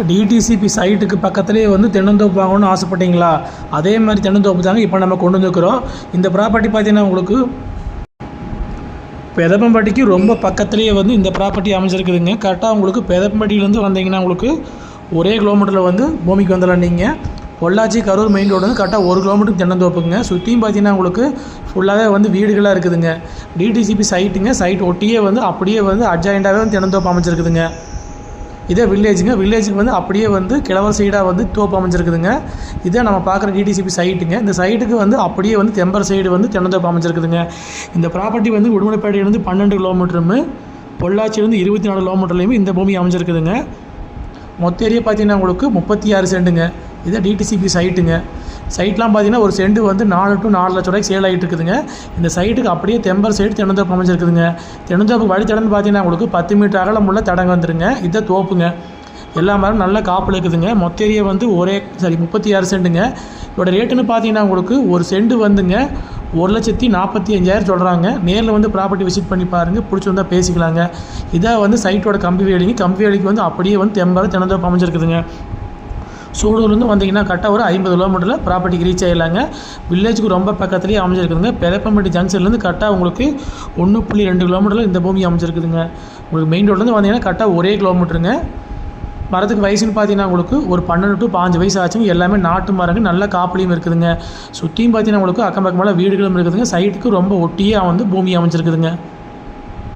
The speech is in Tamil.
டிடிசிபி சைட்டுக்கு பக்கத்துலேயே வந்து தென்னந்தோப்பு வாங்கணும்னு ஆசைப்பட்டீங்களா? அதே மாதிரி தென்னந்தோப்பு தாங்க இப்போ நம்ம கொண்டு வந்துருக்குறோம். இந்த ப்ராப்பர்ட்டி பார்த்தீங்கன்னா உங்களுக்கு பெதப்பம்பட்டிக்கு ரொம்ப பக்கத்துலேயே வந்து இந்த ப்ராப்பர்ட்டி அமைஞ்சிருக்குதுங்க. கரெக்டாக உங்களுக்கு பெதப்பம்பட்டியிலேருந்து வந்தீங்கன்னா உங்களுக்கு ஒரே கிலோமீட்டரில் வந்து பூமிக்கு வந்துடலாம். நீங்கள் பொள்ளாச்சி கரூர் மெயின் ரோடு வந்து கரெக்டாக 1 கிலோமீட்டருக்கு தென்னந்தோப்புங்க. சுற்றியும் பார்த்தீங்கன்னா உங்களுக்கு ஃபுல்லாகவே வந்து வீடுகளாக இருக்குதுங்க. டிடிசிபி சைட்டுங்க. சைட் ஒட்டியே வந்து அப்படியே வந்து அட்ஜாயிண்டாகவே வந்து தென்னந்தோப்பு அமைஞ்சிருக்குதுங்க. இதே வில்லேஜுங்க. வில்லேஜுக்கு வந்து அப்படியே வந்து கிழவர் சைடாக வந்து தோப்பு அமைஞ்சிருக்குதுங்க. இதே நம்ம பார்க்குற டிடிசிபி சைட்டுங்க. இந்த சைட்டுக்கு வந்து அப்படியே வந்து தெம்பர் சைடு வந்து தென்னந்தோப்பு அமைஞ்சிருக்குதுங்க. இந்த ப்ராப்பர்ட்டி வந்து உடுமலைப்பேட்டையிலேருந்து 12 கிலோமீட்டருமே, பொள்ளாச்சியிலேருந்து 24 கிலோமீட்டர்லேயுமே இந்த பூமி அமைஞ்சிருக்குதுங்க. மொத்த ஏரியா பார்த்தீங்கன்னா உங்களுக்கு 36 சென்ட்டுங்க. இதே டிடிசிபி சைட்டுங்க. சைட்லாம் பார்த்தீங்கன்னா ஒரு சென்ட் வந்து 4 to 4 லட்ச ரூபாய்க்கு சேல் ஆகிட்டு இருக்குதுங்க. இந்த சைட்டுக்கு அப்படியே தெம்பர் சைடு தென்னந்தோப்பு அமைஞ்சிருக்குதுங்க. தென்னந்தோப்பு வழி தடன்னு பார்த்தீங்கன்னா உங்களுக்கு 10 மீட்டர் அகலம் உள்ள தடங்க வந்துருங்க. இதை தோப்புங்க. எல்லா மரம் நல்ல காப்பில் இருக்குதுங்க. மொத்த ஏரியா வந்து 36 சென்ட்டுங்க. இதோட ரேட்டுன்னு பார்த்தீங்கன்னா உங்களுக்கு ஒரு சென்ட் வந்துங்க 1,45,000 சொல்கிறாங்க. நேரில் வந்து ப்ராப்பர்ட்டி விசிட் பண்ணி பாருங்கள். பிடிச்சிருந்தா பேசிக்கலாங்க. இதாக வந்து சைட்டோட கம்பி வேலிங்க. கம்பி வேலிக்கு வந்து அப்படியே வந்து தென்னந்தோப்பு அமைஞ்சிருக்குதுங்க. சூலூர்லேருந்து வந்தீங்கன்னா கரெக்டாக ஒரு 50 கிலோமீட்டரில் ப்ராப்பர்ட்டிக்கு ரீச் ஆகிடலாங்க. வில்லேஜுக்கு ரொம்ப பக்கத்துலேயே அமைஞ்சிருக்குதுங்க. பெதப்பம்பட்டி ஜங்ஷன்லேருந்து கரெக்டாக உங்களுக்கு 1.2 கிலோமீட்டரில் இந்த பூமி அமைஞ்சிருக்குதுங்க. உங்களுக்கு மெயின் ரோட்லேருந்து வந்தீங்கன்னா கரெக்டாக 1 கிலோமீட்டருங்க. மரத்துக்கு வயசுன்னு பார்த்தீங்கன்னா உங்களுக்கு ஒரு 12 to 15 வயசு ஆச்சுங்க. எல்லாமே நாட்டு மரங்க, நல்ல காப்புலையும் இருக்குதுங்க. சுற்றியும் பார்த்தீங்கன்னா உங்களுக்கு அக்கம் பக்கமெல்லாம் வீடுகளும் இருக்குதுங்க. சைட்டுக்கு ரொம்ப ஒட்டியே வந்து பூமி அமைஞ்சிருக்குதுங்க.